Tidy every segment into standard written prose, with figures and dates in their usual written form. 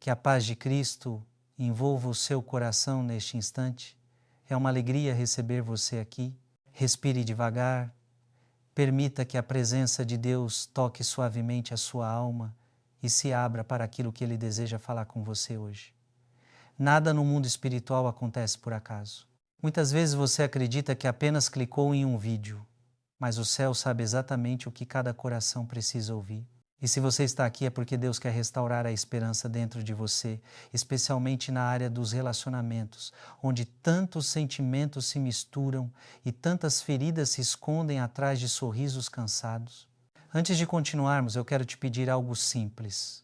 Que a paz de Cristo envolva o seu coração neste instante. É uma alegria receber você aqui. Respire devagar. Permita que a presença de Deus toque suavemente a sua alma e se abra para aquilo que Ele deseja falar com você hoje. Nada no mundo espiritual acontece por acaso. Muitas vezes você acredita que apenas clicou em um vídeo, mas o céu sabe exatamente o que cada coração precisa ouvir. E se você está aqui é porque Deus quer restaurar a esperança dentro de você, especialmente na área dos relacionamentos, onde tantos sentimentos se misturam e tantas feridas se escondem atrás de sorrisos cansados. Antes de continuarmos, eu quero te pedir algo simples,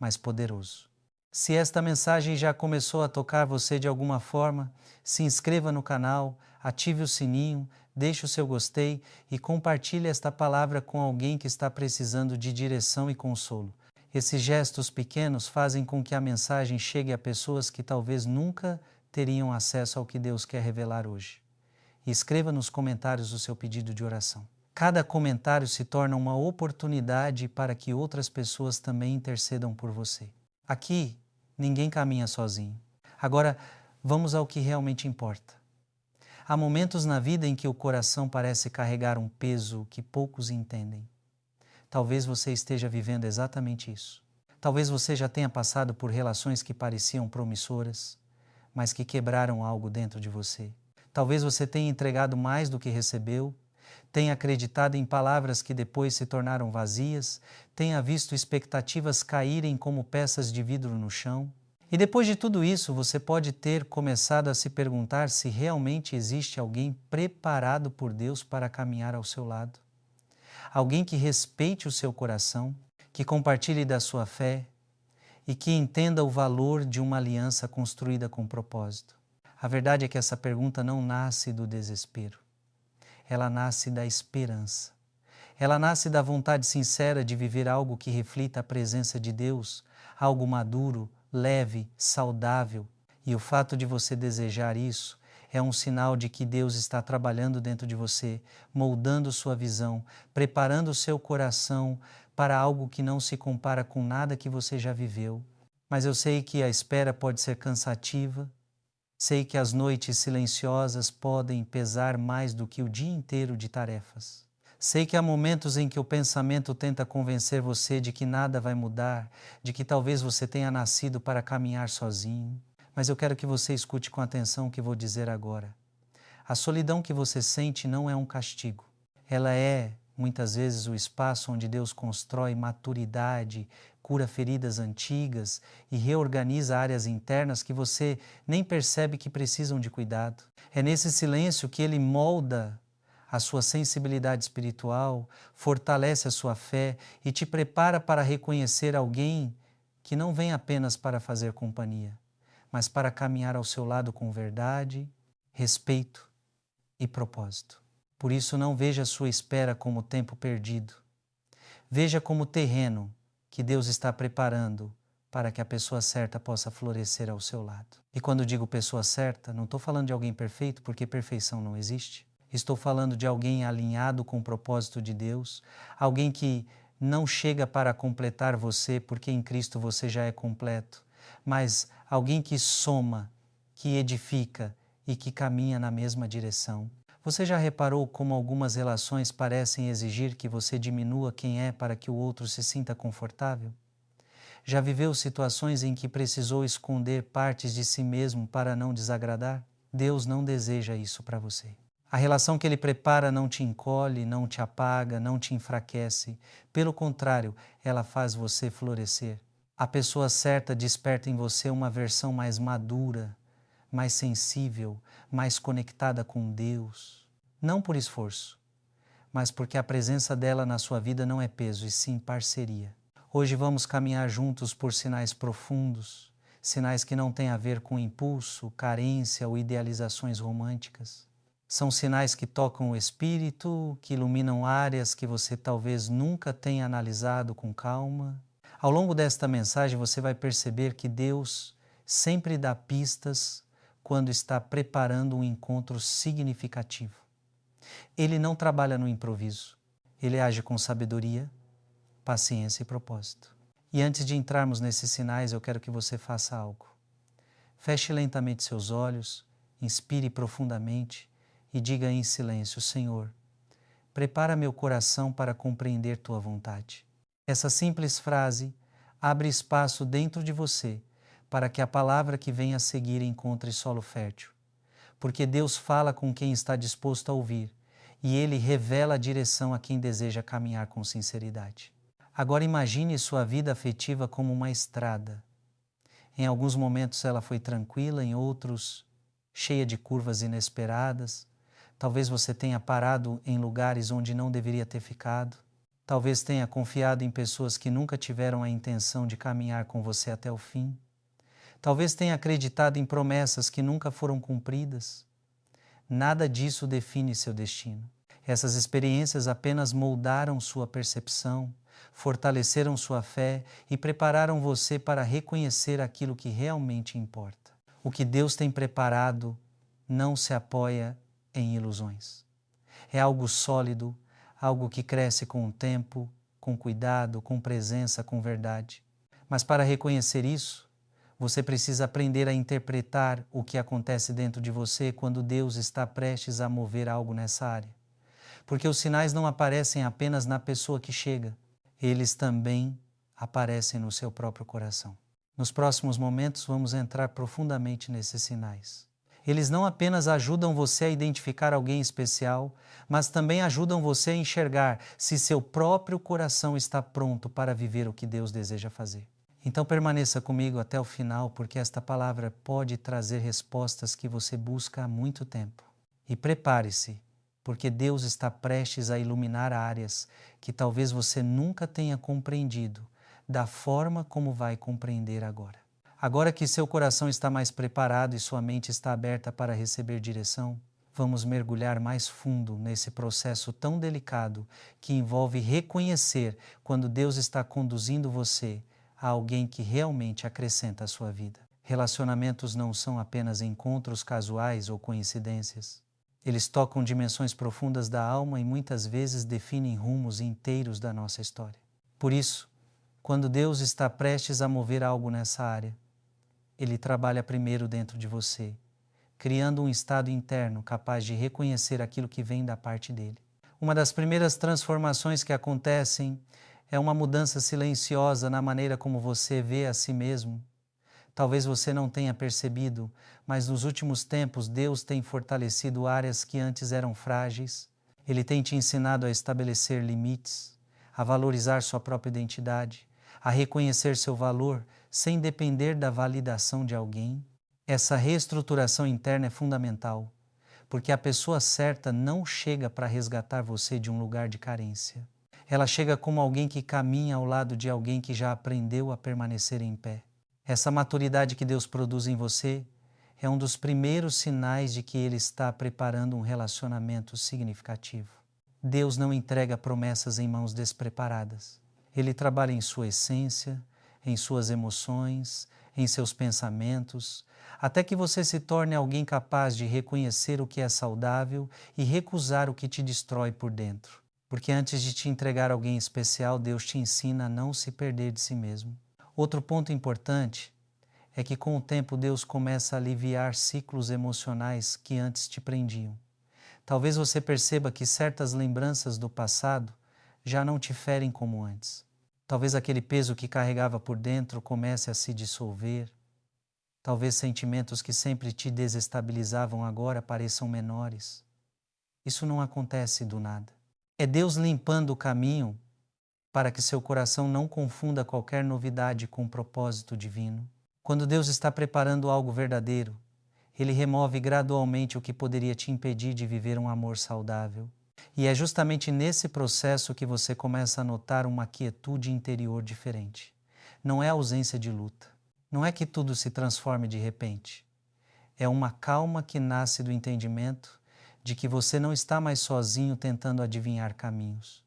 mas poderoso. Se esta mensagem já começou a tocar você de alguma forma, se inscreva no canal, ative o sininho, deixe o seu gostei e compartilhe esta palavra com alguém que está precisando de direção e consolo. Esses gestos pequenos fazem com que a mensagem chegue a pessoas que talvez nunca teriam acesso ao que Deus quer revelar hoje. E escreva nos comentários o seu pedido de oração. Cada comentário se torna uma oportunidade para que outras pessoas também intercedam por você. Aqui, ninguém caminha sozinho. Agora, vamos ao que realmente importa. Há momentos na vida em que o coração parece carregar um peso que poucos entendem. Talvez você esteja vivendo exatamente isso. Talvez você já tenha passado por relações que pareciam promissoras, mas que quebraram algo dentro de você. Talvez você tenha entregado mais do que recebeu, tenha acreditado em palavras que depois se tornaram vazias, tenha visto expectativas caírem como peças de vidro no chão. E depois de tudo isso, você pode ter começado a se perguntar se realmente existe alguém preparado por Deus para caminhar ao seu lado. Alguém que respeite o seu coração, que compartilhe da sua fé e que entenda o valor de uma aliança construída com propósito. A verdade é que essa pergunta não nasce do desespero. Ela nasce da esperança. Ela nasce da vontade sincera de viver algo que reflita a presença de Deus, algo maduro, leve, saudável. E o fato de você desejar isso é um sinal de que Deus está trabalhando dentro de você, moldando sua visão, preparando o seu coração para algo que não se compara com nada que você já viveu. Mas eu sei que a espera pode ser cansativa, sei que as noites silenciosas podem pesar mais do que o dia inteiro de tarefas. Sei que há momentos em que o pensamento tenta convencer você de que nada vai mudar, de que talvez você tenha nascido para caminhar sozinho. Mas eu quero que você escute com atenção o que vou dizer agora. A solidão que você sente não é um castigo. Ela é, muitas vezes, o espaço onde Deus constrói maturidade, cura feridas antigas e reorganiza áreas internas que você nem percebe que precisam de cuidado. É nesse silêncio que Ele molda a sua sensibilidade espiritual, fortalece a sua fé e te prepara para reconhecer alguém que não vem apenas para fazer companhia, mas para caminhar ao seu lado com verdade, respeito e propósito. Por isso, não veja a sua espera como tempo perdido. Veja como terreno que Deus está preparando para que a pessoa certa possa florescer ao seu lado. E quando digo pessoa certa, não estou falando de alguém perfeito, porque perfeição não existe. Estou falando de alguém alinhado com o propósito de Deus, alguém que não chega para completar você, porque em Cristo você já é completo, mas alguém que soma, que edifica e que caminha na mesma direção. Você já reparou como algumas relações parecem exigir que você diminua quem é para que o outro se sinta confortável? Já viveu situações em que precisou esconder partes de si mesmo para não desagradar? Deus não deseja isso para você. A relação que Ele prepara não te encolhe, não te apaga, não te enfraquece. Pelo contrário, ela faz você florescer. A pessoa certa desperta em você uma versão mais madura, mais sensível, mais conectada com Deus. Não por esforço, mas porque a presença dela na sua vida não é peso, e sim parceria. Hoje vamos caminhar juntos por sinais profundos, sinais que não têm a ver com impulso, carência ou idealizações românticas. São sinais que tocam o espírito, que iluminam áreas que você talvez nunca tenha analisado com calma. Ao longo desta mensagem você vai perceber que Deus sempre dá pistas quando está preparando um encontro significativo. Ele não trabalha no improviso. Ele age com sabedoria, paciência e propósito. E antes de entrarmos nesses sinais, eu quero que você faça algo. Feche lentamente seus olhos, inspire profundamente e diga em silêncio: Senhor, prepara meu coração para compreender Tua vontade. Essa simples frase abre espaço dentro de você para que a palavra que vem a seguir encontre solo fértil. Porque Deus fala com quem está disposto a ouvir e Ele revela a direção a quem deseja caminhar com sinceridade. Agora imagine sua vida afetiva como uma estrada. Em alguns momentos ela foi tranquila, em outros cheia de curvas inesperadas. Talvez você tenha parado em lugares onde não deveria ter ficado. Talvez tenha confiado em pessoas que nunca tiveram a intenção de caminhar com você até o fim. Talvez tenha acreditado em promessas que nunca foram cumpridas. Nada disso define seu destino. Essas experiências apenas moldaram sua percepção, fortaleceram sua fé e prepararam você para reconhecer aquilo que realmente importa. O que Deus tem preparado não se apoia em ilusões. É algo sólido, algo que cresce com o tempo, com cuidado, com presença, com verdade. Mas para reconhecer isso, você precisa aprender a interpretar o que acontece dentro de você quando Deus está prestes a mover algo nessa área. Porque os sinais não aparecem apenas na pessoa que chega, eles também aparecem no seu próprio coração. Nos próximos momentos vamos entrar profundamente nesses sinais. Eles não apenas ajudam você a identificar alguém especial, mas também ajudam você a enxergar se seu próprio coração está pronto para viver o que Deus deseja fazer. Então permaneça comigo até o final, porque esta palavra pode trazer respostas que você busca há muito tempo. E prepare-se, porque Deus está prestes a iluminar áreas que talvez você nunca tenha compreendido da forma como vai compreender agora. Agora que seu coração está mais preparado e sua mente está aberta para receber direção, vamos mergulhar mais fundo nesse processo tão delicado que envolve reconhecer quando Deus está conduzindo você a alguém que realmente acrescenta a sua vida. Relacionamentos não são apenas encontros casuais ou coincidências. Eles tocam dimensões profundas da alma e muitas vezes definem rumos inteiros da nossa história. Por isso, quando Deus está prestes a mover algo nessa área, Ele trabalha primeiro dentro de você, criando um estado interno capaz de reconhecer aquilo que vem da parte dele. Uma das primeiras transformações que acontecem é uma mudança silenciosa na maneira como você vê a si mesmo. Talvez você não tenha percebido, mas nos últimos tempos Deus tem fortalecido áreas que antes eram frágeis. Ele tem te ensinado a estabelecer limites, a valorizar sua própria identidade, a reconhecer seu valor sem depender da validação de alguém. Essa reestruturação interna é fundamental, porque a pessoa certa não chega para resgatar você de um lugar de carência. Ela chega como alguém que caminha ao lado de alguém que já aprendeu a permanecer em pé. Essa maturidade que Deus produz em você é um dos primeiros sinais de que Ele está preparando um relacionamento significativo. Deus não entrega promessas em mãos despreparadas. Ele trabalha em sua essência, em suas emoções, em seus pensamentos, até que você se torne alguém capaz de reconhecer o que é saudável e recusar o que te destrói por dentro. Porque antes de te entregar alguém especial, Deus te ensina a não se perder de si mesmo. Outro ponto importante é que com o tempo Deus começa a aliviar ciclos emocionais que antes te prendiam. Talvez você perceba que certas lembranças do passado já não te ferem como antes. Talvez aquele peso que carregava por dentro comece a se dissolver. Talvez sentimentos que sempre te desestabilizavam agora pareçam menores. Isso não acontece do nada. É Deus limpando o caminho para que seu coração não confunda qualquer novidade com o propósito divino. Quando Deus está preparando algo verdadeiro, Ele remove gradualmente o que poderia te impedir de viver um amor saudável. E é justamente nesse processo que você começa a notar uma quietude interior diferente. Não é ausência de luta. Não é que tudo se transforme de repente. É uma calma que nasce do entendimento de que você não está mais sozinho tentando adivinhar caminhos.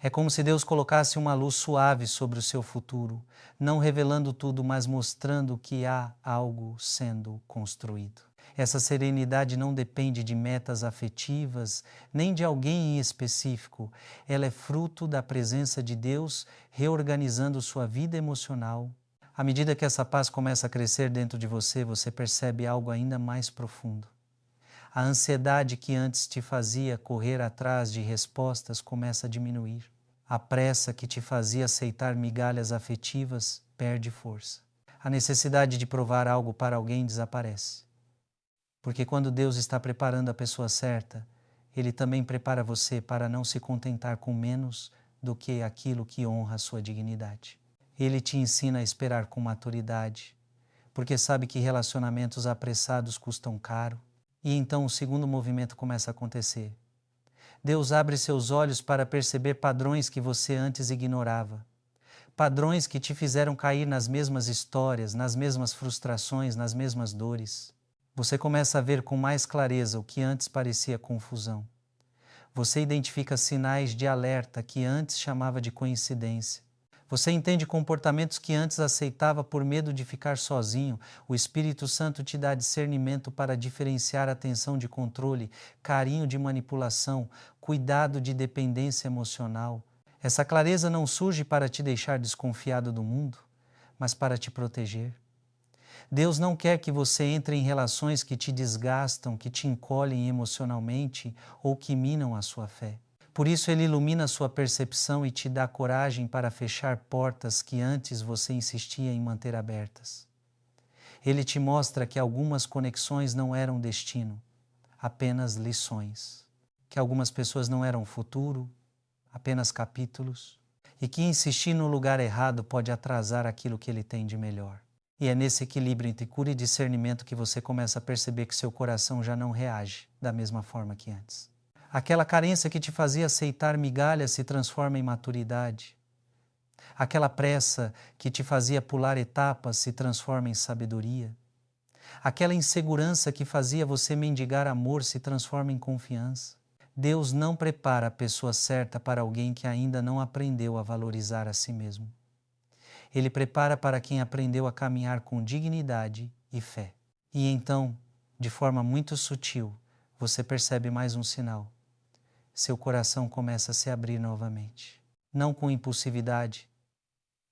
É como se Deus colocasse uma luz suave sobre o seu futuro, não revelando tudo, mas mostrando que há algo sendo construído. Essa serenidade não depende de metas afetivas, nem de alguém em específico. Ela é fruto da presença de Deus reorganizando sua vida emocional. À medida que essa paz começa a crescer dentro de você, você percebe algo ainda mais profundo. A ansiedade que antes te fazia correr atrás de respostas começa a diminuir. A pressa que te fazia aceitar migalhas afetivas perde força. A necessidade de provar algo para alguém desaparece. Porque quando Deus está preparando a pessoa certa, Ele também prepara você para não se contentar com menos do que aquilo que honra a sua dignidade. Ele te ensina a esperar com maturidade, porque sabe que relacionamentos apressados custam caro. E então o segundo movimento começa a acontecer. Deus abre seus olhos para perceber padrões que você antes ignorava. Padrões que te fizeram cair nas mesmas histórias, nas mesmas frustrações, nas mesmas dores. Você começa a ver com mais clareza o que antes parecia confusão. Você identifica sinais de alerta que antes chamava de coincidência. Você entende comportamentos que antes aceitava por medo de ficar sozinho. O Espírito Santo te dá discernimento para diferenciar atenção de controle, carinho de manipulação, cuidado de dependência emocional. Essa clareza não surge para te deixar desconfiado do mundo, mas para te proteger. Deus não quer que você entre em relações que te desgastam, que te encolhem emocionalmente ou que minam a sua fé. Por isso Ele ilumina a sua percepção e te dá coragem para fechar portas que antes você insistia em manter abertas. Ele te mostra que algumas conexões não eram destino, apenas lições. Que algumas pessoas não eram futuro, apenas capítulos. E que insistir no lugar errado pode atrasar aquilo que Ele tem de melhor. E é nesse equilíbrio entre cura e discernimento que você começa a perceber que seu coração já não reage da mesma forma que antes. Aquela carência que te fazia aceitar migalhas se transforma em maturidade. Aquela pressa que te fazia pular etapas se transforma em sabedoria. Aquela insegurança que fazia você mendigar amor se transforma em confiança. Deus não prepara a pessoa certa para alguém que ainda não aprendeu a valorizar a si mesmo. Ele prepara para quem aprendeu a caminhar com dignidade e fé. E então, de forma muito sutil, você percebe mais um sinal. Seu coração começa a se abrir novamente. Não com impulsividade,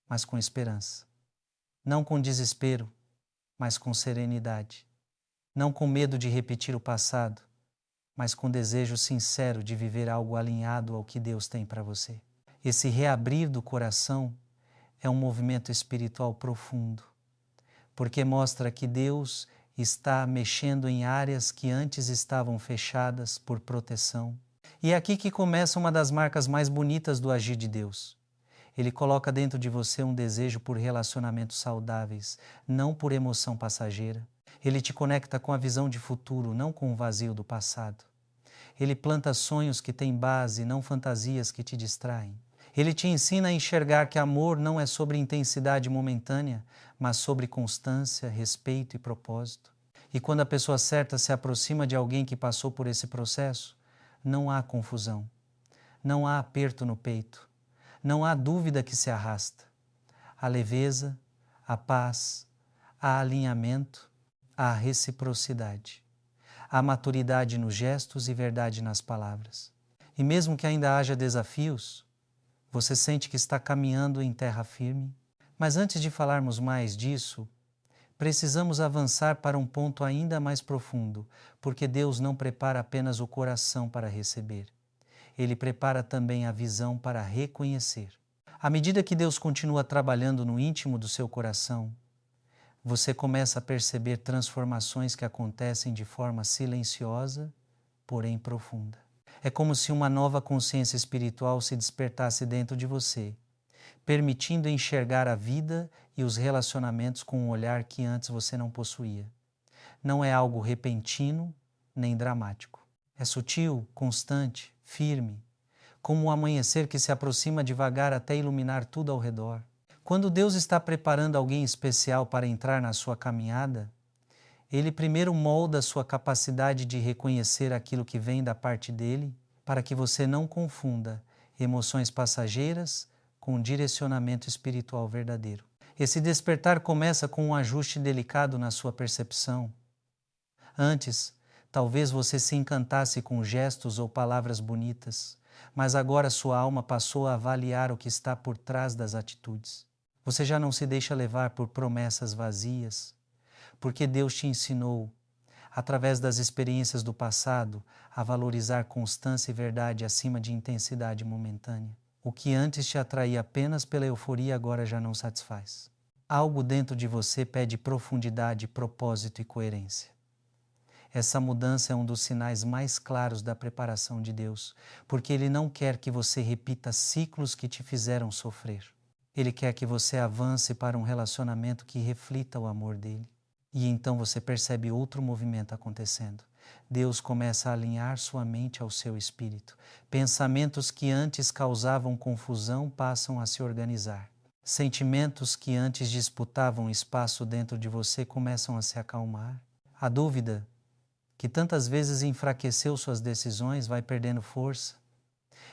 mas com esperança. Não com desespero, mas com serenidade. Não com medo de repetir o passado, mas com desejo sincero de viver algo alinhado ao que Deus tem para você. Esse reabrir do coração é um movimento espiritual profundo, porque mostra que Deus está mexendo em áreas que antes estavam fechadas por proteção. E é aqui que começa uma das marcas mais bonitas do agir de Deus. Ele coloca dentro de você um desejo por relacionamentos saudáveis, não por emoção passageira. Ele te conecta com a visão de futuro, não com o vazio do passado. Ele planta sonhos que têm base, não fantasias que te distraem. Ele te ensina a enxergar que amor não é sobre intensidade momentânea, mas sobre constância, respeito e propósito. E quando a pessoa certa se aproxima de alguém que passou por esse processo, não há confusão, não há aperto no peito, não há dúvida que se arrasta. Há leveza, há paz, há alinhamento, há reciprocidade. Há maturidade nos gestos e verdade nas palavras. E mesmo que ainda haja desafios, você sente que está caminhando em terra firme? Mas antes de falarmos mais disso, precisamos avançar para um ponto ainda mais profundo, porque Deus não prepara apenas o coração para receber. Ele prepara também a visão para reconhecer. À medida que Deus continua trabalhando no íntimo do seu coração, você começa a perceber transformações que acontecem de forma silenciosa, porém profunda. É como se uma nova consciência espiritual se despertasse dentro de você, permitindo enxergar a vida e os relacionamentos com um olhar que antes você não possuía. Não é algo repentino nem dramático. É sutil, constante, firme, como um amanhecer que se aproxima devagar até iluminar tudo ao redor. Quando Deus está preparando alguém especial para entrar na sua caminhada, Ele primeiro molda a sua capacidade de reconhecer aquilo que vem da parte dele, para que você não confunda emoções passageiras com um direcionamento espiritual verdadeiro. Esse despertar começa com um ajuste delicado na sua percepção. Antes, talvez você se encantasse com gestos ou palavras bonitas, mas agora sua alma passou a avaliar o que está por trás das atitudes. Você já não se deixa levar por promessas vazias, porque Deus te ensinou, através das experiências do passado, a valorizar constância e verdade acima de intensidade momentânea. O que antes te atraía apenas pela euforia agora já não satisfaz. Algo dentro de você pede profundidade, propósito e coerência. Essa mudança é um dos sinais mais claros da preparação de Deus, porque Ele não quer que você repita ciclos que te fizeram sofrer. Ele quer que você avance para um relacionamento que reflita o amor dele. E então você percebe outro movimento acontecendo. Deus começa a alinhar sua mente ao seu espírito. Pensamentos que antes causavam confusão passam a se organizar. Sentimentos que antes disputavam espaço dentro de você começam a se acalmar. A dúvida, que tantas vezes enfraqueceu suas decisões, vai perdendo força.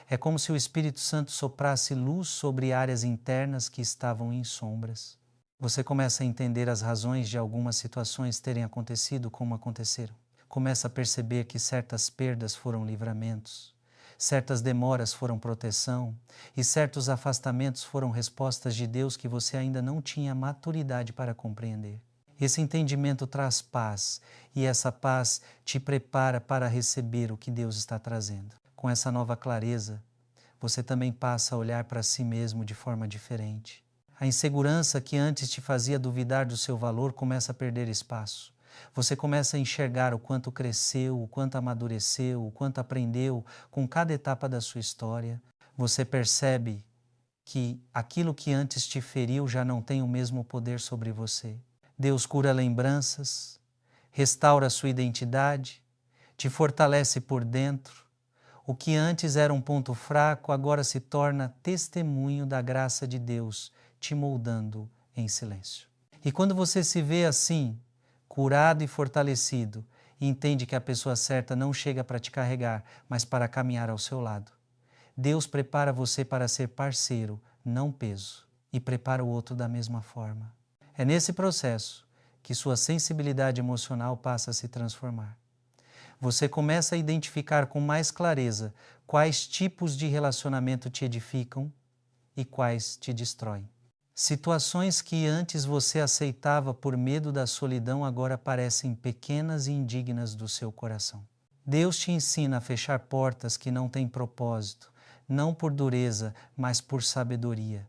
É como se o Espírito Santo soprasse luz sobre áreas internas que estavam em sombras. Você começa a entender as razões de algumas situações terem acontecido como aconteceram. Começa a perceber que certas perdas foram livramentos, certas demoras foram proteção e certos afastamentos foram respostas de Deus que você ainda não tinha maturidade para compreender. Esse entendimento traz paz e essa paz te prepara para receber o que Deus está trazendo. Com essa nova clareza, você também passa a olhar para si mesmo de forma diferente. A insegurança que antes te fazia duvidar do seu valor começa a perder espaço. Você começa a enxergar o quanto cresceu, o quanto amadureceu, o quanto aprendeu com cada etapa da sua história. Você percebe que aquilo que antes te feriu já não tem o mesmo poder sobre você. Deus cura lembranças, restaura sua identidade, te fortalece por dentro. O que antes era um ponto fraco agora se torna testemunho da graça de Deus, te moldando em silêncio. E quando você se vê assim, curado e fortalecido, e entende que a pessoa certa não chega para te carregar, mas para caminhar ao seu lado, Deus prepara você para ser parceiro, não peso, e prepara o outro da mesma forma. É nesse processo que sua sensibilidade emocional passa a se transformar. Você começa a identificar com mais clareza quais tipos de relacionamento te edificam e quais te destroem. Situações que antes você aceitava por medo da solidão agora parecem pequenas e indignas do seu coração. Deus te ensina a fechar portas que não têm propósito, não por dureza, mas por sabedoria.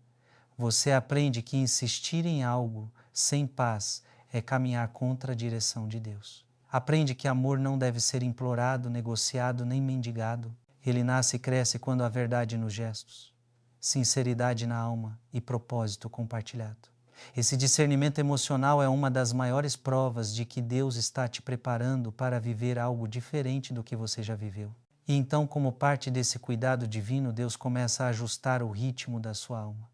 Você aprende que insistir em algo sem paz é caminhar contra a direção de Deus. Aprende que amor não deve ser implorado, negociado nem mendigado. Ele nasce e cresce quando há verdade nos gestos, sinceridade na alma e propósito compartilhado. Esse discernimento emocional é uma das maiores provas de que Deus está te preparando para viver algo diferente do que você já viveu. E então, como parte desse cuidado divino, Deus começa a ajustar o ritmo da sua alma.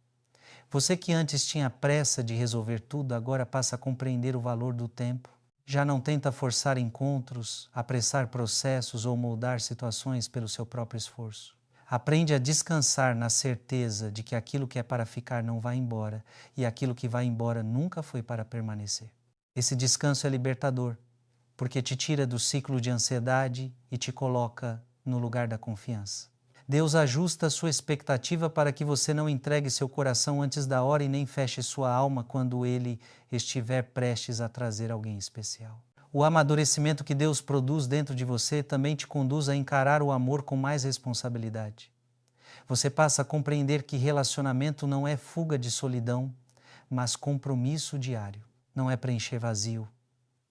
Você que antes tinha pressa de resolver tudo, agora passa a compreender o valor do tempo. Já não tenta forçar encontros, apressar processos ou moldar situações pelo seu próprio esforço. Aprende a descansar na certeza de que aquilo que é para ficar não vai embora e aquilo que vai embora nunca foi para permanecer. Esse descanso é libertador, porque te tira do ciclo de ansiedade e te coloca no lugar da confiança. Deus ajusta a sua expectativa para que você não entregue seu coração antes da hora e nem feche sua alma quando Ele estiver prestes a trazer alguém especial. O amadurecimento que Deus produz dentro de você também te conduz a encarar o amor com mais responsabilidade. Você passa a compreender que relacionamento não é fuga de solidão, mas compromisso diário. Não é preencher vazio,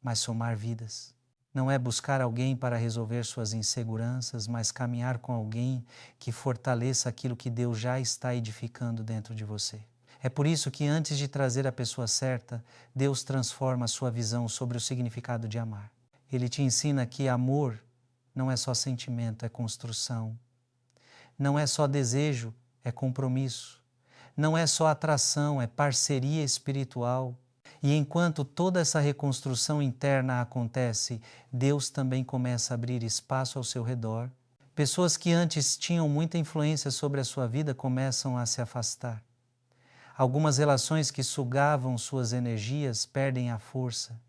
mas somar vidas. Não é buscar alguém para resolver suas inseguranças, mas caminhar com alguém que fortaleça aquilo que Deus já está edificando dentro de você. É por isso que antes de trazer a pessoa certa, Deus transforma a sua visão sobre o significado de amar. Ele te ensina que amor não é só sentimento, é construção. Não é só desejo, é compromisso. Não é só atração, é parceria espiritual. E enquanto toda essa reconstrução interna acontece, Deus também começa a abrir espaço ao seu redor. Pessoas que antes tinham muita influência sobre a sua vida começam a se afastar. Algumas relações que sugavam suas energias perdem a força,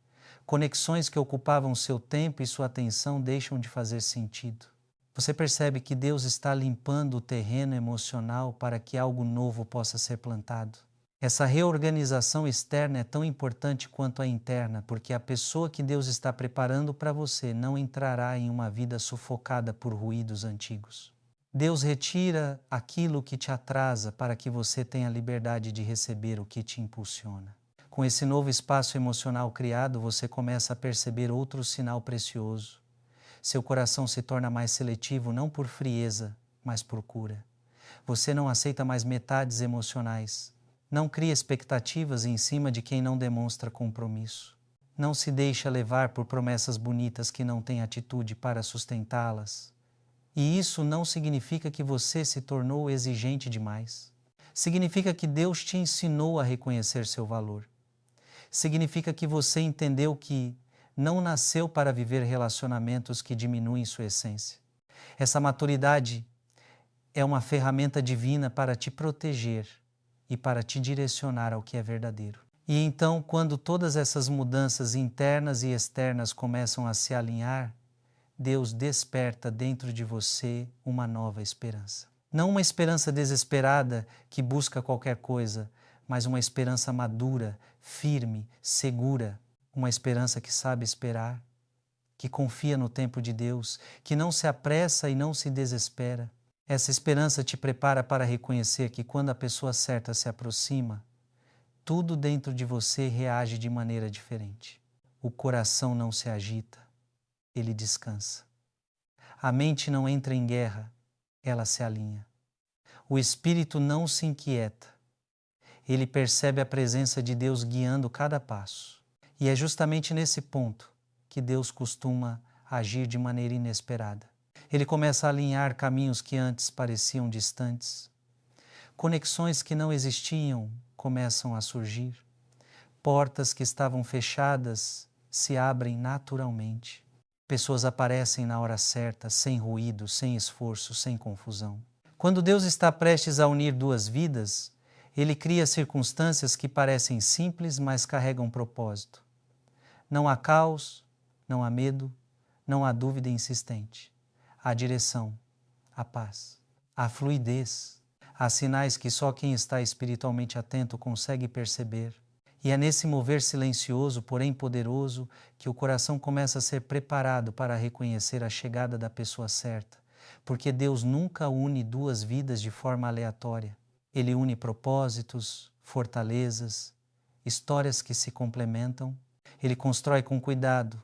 Conexões que ocupavam seu tempo e sua atenção deixam de fazer sentido. Você percebe que Deus está limpando o terreno emocional para que algo novo possa ser plantado. Essa reorganização externa é tão importante quanto a interna, porque a pessoa que Deus está preparando para você não entrará em uma vida sufocada por ruídos antigos. Deus retira aquilo que te atrasa para que você tenha liberdade de receber o que te impulsiona. Com esse novo espaço emocional criado, você começa a perceber outro sinal precioso. Seu coração se torna mais seletivo não por frieza, mas por cura. Você não aceita mais metades emocionais. Não cria expectativas em cima de quem não demonstra compromisso. Não se deixa levar por promessas bonitas que não têm atitude para sustentá-las. E isso não significa que você se tornou exigente demais. Significa que Deus te ensinou a reconhecer seu valor. Significa que você entendeu que não nasceu para viver relacionamentos que diminuem sua essência. Essa maturidade é uma ferramenta divina para te proteger e para te direcionar ao que é verdadeiro. E então, quando todas essas mudanças internas e externas começam a se alinhar, Deus desperta dentro de você uma nova esperança. Não uma esperança desesperada que busca qualquer coisa, mas uma esperança madura, firme, segura, uma esperança que sabe esperar, que confia no tempo de Deus, que não se apressa e não se desespera. Essa esperança te prepara para reconhecer que quando a pessoa certa se aproxima, tudo dentro de você reage de maneira diferente. O coração não se agita, ele descansa. A mente não entra em guerra, ela se alinha. O espírito não se inquieta, ele percebe a presença de Deus guiando cada passo. E é justamente nesse ponto que Deus costuma agir de maneira inesperada. Ele começa a alinhar caminhos que antes pareciam distantes. Conexões que não existiam começam a surgir. Portas que estavam fechadas se abrem naturalmente. Pessoas aparecem na hora certa, sem ruído, sem esforço, sem confusão. Quando Deus está prestes a unir duas vidas, Ele cria circunstâncias que parecem simples, mas carregam propósito. Não há caos, não há medo, não há dúvida insistente. Há direção, há paz, há fluidez, há sinais que só quem está espiritualmente atento consegue perceber. E é nesse mover silencioso, porém poderoso, que o coração começa a ser preparado para reconhecer a chegada da pessoa certa, porque Deus nunca une duas vidas de forma aleatória. Ele une propósitos, fortalezas, histórias que se complementam. Ele constrói com cuidado,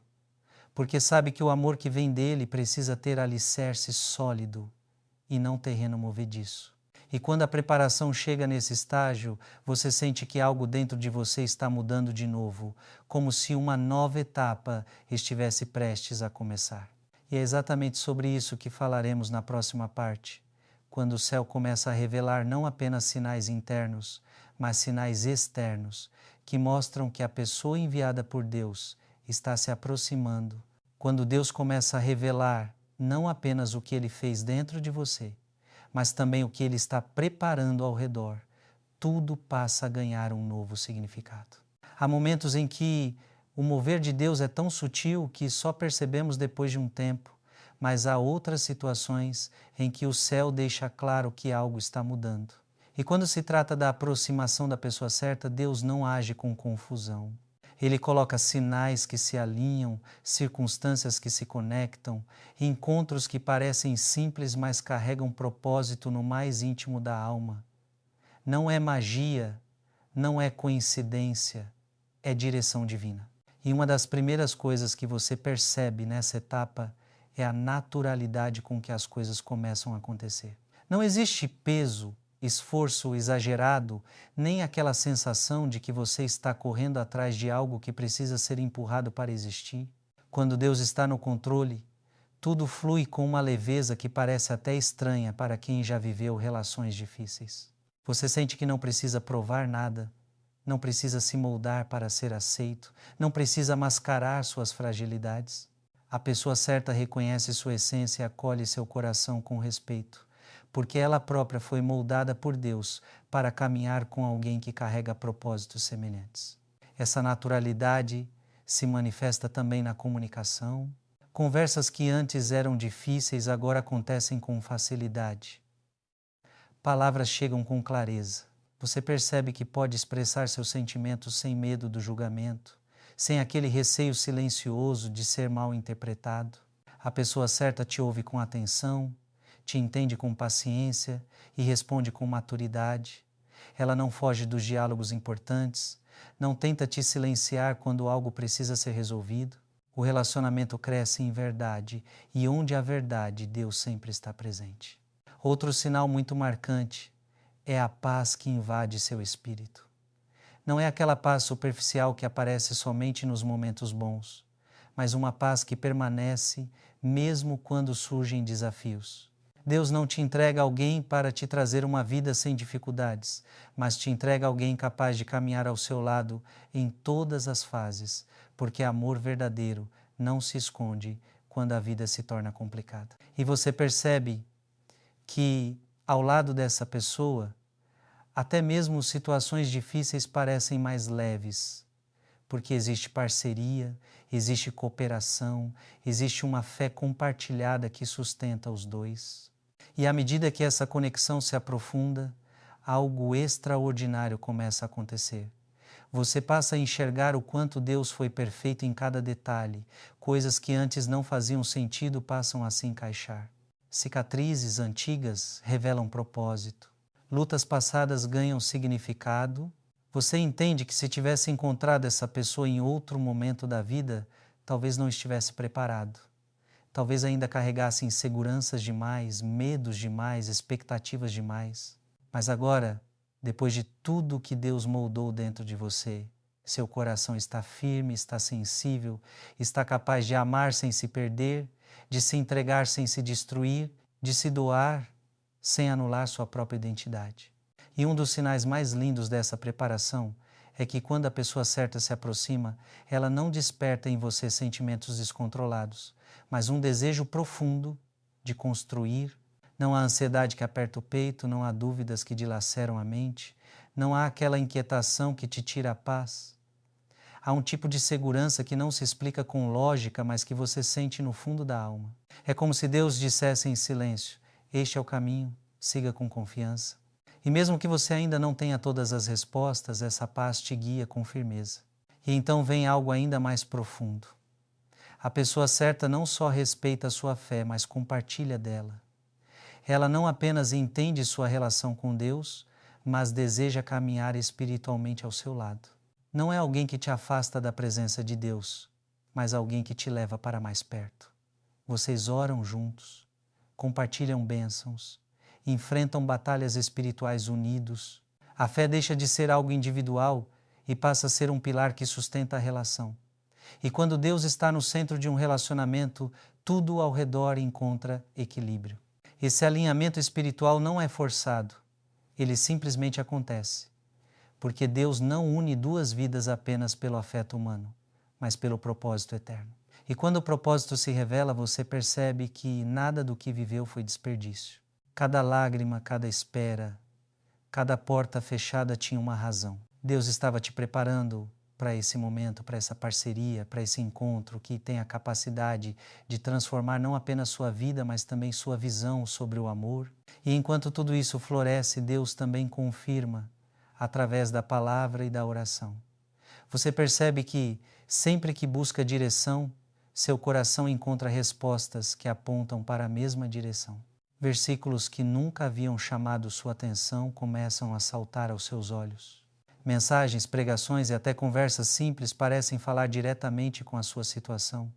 porque sabe que o amor que vem dele precisa ter alicerce sólido e não terreno movediço. E quando a preparação chega nesse estágio, você sente que algo dentro de você está mudando de novo, como se uma nova etapa estivesse prestes a começar. E é exatamente sobre isso que falaremos na próxima parte, quando o céu começa a revelar não apenas sinais internos, mas sinais externos, que mostram que a pessoa enviada por Deus está se aproximando. Quando Deus começa a revelar não apenas o que Ele fez dentro de você, mas também o que Ele está preparando ao redor, tudo passa a ganhar um novo significado. Há momentos em que o mover de Deus é tão sutil que só percebemos depois de um tempo, mas há outras situações em que o céu deixa claro que algo está mudando. E quando se trata da aproximação da pessoa certa, Deus não age com confusão. Ele coloca sinais que se alinham, circunstâncias que se conectam, encontros que parecem simples, mas carregam propósito no mais íntimo da alma. Não é magia, não é coincidência, é direção divina. E uma das primeiras coisas que você percebe nessa etapa é a naturalidade com que as coisas começam a acontecer. Não existe peso, esforço exagerado, nem aquela sensação de que você está correndo atrás de algo que precisa ser empurrado para existir. Quando Deus está no controle, tudo flui com uma leveza que parece até estranha para quem já viveu relações difíceis. Você sente que não precisa provar nada, não precisa se moldar para ser aceito, não precisa mascarar suas fragilidades. A pessoa certa reconhece sua essência e acolhe seu coração com respeito, porque ela própria foi moldada por Deus para caminhar com alguém que carrega propósitos semelhantes. Essa naturalidade se manifesta também na comunicação. Conversas que antes eram difíceis agora acontecem com facilidade. Palavras chegam com clareza. Você percebe que pode expressar seus sentimentos sem medo do julgamento, sem aquele receio silencioso de ser mal interpretado. A pessoa certa te ouve com atenção, te entende com paciência e responde com maturidade. Ela não foge dos diálogos importantes, não tenta te silenciar quando algo precisa ser resolvido. O relacionamento cresce em verdade e onde há verdade, Deus sempre está presente. Outro sinal muito marcante é a paz que invade seu espírito. Não é aquela paz superficial que aparece somente nos momentos bons, mas uma paz que permanece mesmo quando surgem desafios. Deus não te entrega alguém para te trazer uma vida sem dificuldades, mas te entrega alguém capaz de caminhar ao seu lado em todas as fases, porque amor verdadeiro não se esconde quando a vida se torna complicada. E você percebe que, ao lado dessa pessoa, até mesmo situações difíceis parecem mais leves, porque existe parceria, existe cooperação, existe uma fé compartilhada que sustenta os dois. E à medida que essa conexão se aprofunda, algo extraordinário começa a acontecer. Você passa a enxergar o quanto Deus foi perfeito em cada detalhe, coisas que antes não faziam sentido passam a se encaixar. Cicatrizes antigas revelam propósito. Lutas passadas ganham significado. Você entende que se tivesse encontrado essa pessoa em outro momento da vida, talvez não estivesse preparado. Talvez ainda carregasse inseguranças demais, medos demais, expectativas demais. Mas agora, depois de tudo que Deus moldou dentro de você, seu coração está firme, está sensível, está capaz de amar sem se perder, de se entregar sem se destruir, de se doar sem anular sua própria identidade. E um dos sinais mais lindos dessa preparação é que quando a pessoa certa se aproxima, ela não desperta em você sentimentos descontrolados, mas um desejo profundo de construir. Não há ansiedade que aperta o peito, não há dúvidas que dilaceram a mente, não há aquela inquietação que te tira a paz. Há um tipo de segurança que não se explica com lógica, mas que você sente no fundo da alma. É como se Deus dissesse em silêncio: este é o caminho, siga com confiança. E mesmo que você ainda não tenha todas as respostas, essa paz te guia com firmeza. E então vem algo ainda mais profundo. A pessoa certa não só respeita a sua fé, mas compartilha dela. Ela não apenas entende sua relação com Deus, mas deseja caminhar espiritualmente ao seu lado. Não é alguém que te afasta da presença de Deus, mas alguém que te leva para mais perto. Vocês oram juntos, compartilham bênçãos, enfrentam batalhas espirituais unidos. A fé deixa de ser algo individual e passa a ser um pilar que sustenta a relação. E quando Deus está no centro de um relacionamento, tudo ao redor encontra equilíbrio. Esse alinhamento espiritual não é forçado, ele simplesmente acontece. Porque Deus não une duas vidas apenas pelo afeto humano, mas pelo propósito eterno. E quando o propósito se revela, você percebe que nada do que viveu foi desperdício. Cada lágrima, cada espera, cada porta fechada tinha uma razão. Deus estava te preparando para esse momento, para essa parceria, para esse encontro que tem a capacidade de transformar não apenas sua vida, mas também sua visão sobre o amor. E enquanto tudo isso floresce, Deus também confirma através da palavra e da oração. Você percebe que sempre que busca direção, seu coração encontra respostas que apontam para a mesma direção. Versículos que nunca haviam chamado sua atenção começam a saltar aos seus olhos. Mensagens, pregações e até conversas simples parecem falar diretamente com a sua situação.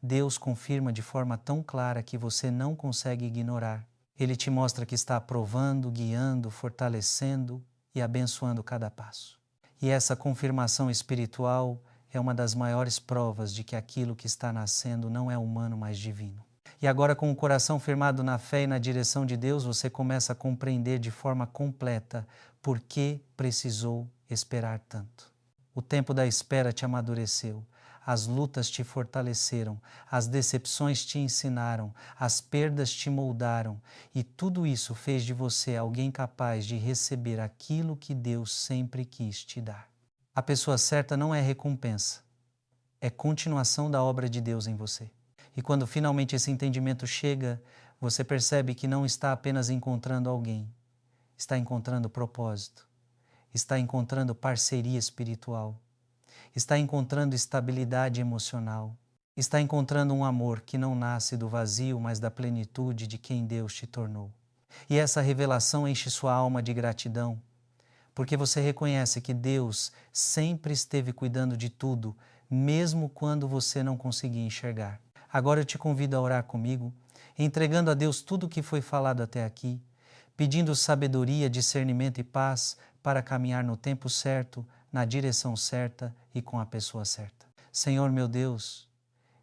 Deus confirma de forma tão clara que você não consegue ignorar. Ele te mostra que está aprovando, guiando, fortalecendo e abençoando cada passo. E essa confirmação espiritual é uma das maiores provas de que aquilo que está nascendo não é humano, mas divino. E agora, com o coração firmado na fé e na direção de Deus, você começa a compreender de forma completa por que precisou esperar tanto. O tempo da espera te amadureceu, as lutas te fortaleceram, as decepções te ensinaram, as perdas te moldaram, e tudo isso fez de você alguém capaz de receber aquilo que Deus sempre quis te dar. A pessoa certa não é recompensa, é continuação da obra de Deus em você. E quando finalmente esse entendimento chega, você percebe que não está apenas encontrando alguém, está encontrando propósito, está encontrando parceria espiritual, está encontrando estabilidade emocional, está encontrando um amor que não nasce do vazio, mas da plenitude de quem Deus te tornou. E essa revelação enche sua alma de gratidão, porque você reconhece que Deus sempre esteve cuidando de tudo, mesmo quando você não conseguia enxergar. Agora eu te convido a orar comigo, entregando a Deus tudo o que foi falado até aqui, pedindo sabedoria, discernimento e paz para caminhar no tempo certo, na direção certa e com a pessoa certa. Senhor meu Deus,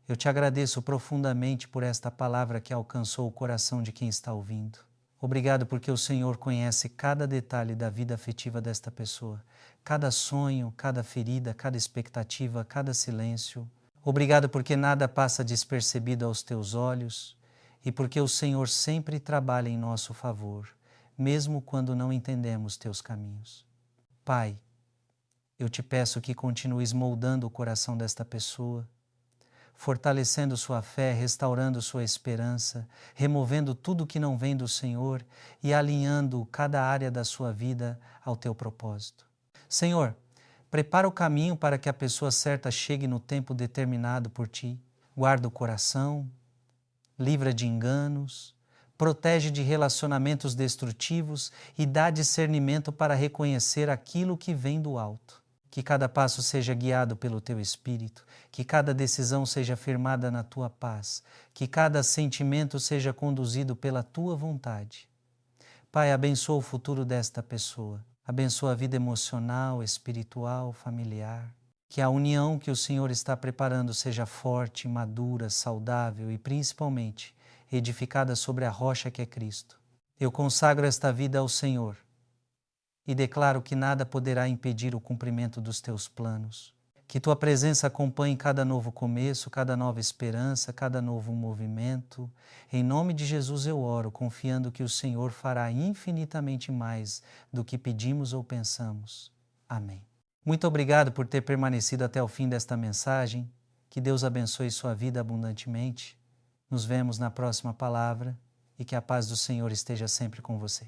eu te agradeço profundamente por esta palavra que alcançou o coração de quem está ouvindo. Obrigado porque o Senhor conhece cada detalhe da vida afetiva desta pessoa, cada sonho, cada ferida, cada expectativa, cada silêncio. Obrigado porque nada passa despercebido aos teus olhos e porque o Senhor sempre trabalha em nosso favor, mesmo quando não entendemos teus caminhos. Pai, eu te peço que continues moldando o coração desta pessoa, fortalecendo sua fé, restaurando sua esperança, removendo tudo que não vem do Senhor e alinhando cada área da sua vida ao teu propósito. Senhor, prepara o caminho para que a pessoa certa chegue no tempo determinado por ti. Guarda o coração, livra de enganos, protege de relacionamentos destrutivos e dá discernimento para reconhecer aquilo que vem do alto. Que cada passo seja guiado pelo Teu Espírito, que cada decisão seja firmada na Tua paz, que cada sentimento seja conduzido pela Tua vontade. Pai, abençoa o futuro desta pessoa, abençoa a vida emocional, espiritual, familiar. Que a união que o Senhor está preparando seja forte, madura, saudável e principalmente edificada sobre a rocha que é Cristo. Eu consagro esta vida ao Senhor e declaro que nada poderá impedir o cumprimento dos teus planos. Que tua presença acompanhe cada novo começo, cada nova esperança, cada novo movimento. Em nome de Jesus eu oro, confiando que o Senhor fará infinitamente mais do que pedimos ou pensamos. Amém. Muito obrigado por ter permanecido até o fim desta mensagem. Que Deus abençoe sua vida abundantemente. Nos vemos na próxima palavra e que a paz do Senhor esteja sempre com você.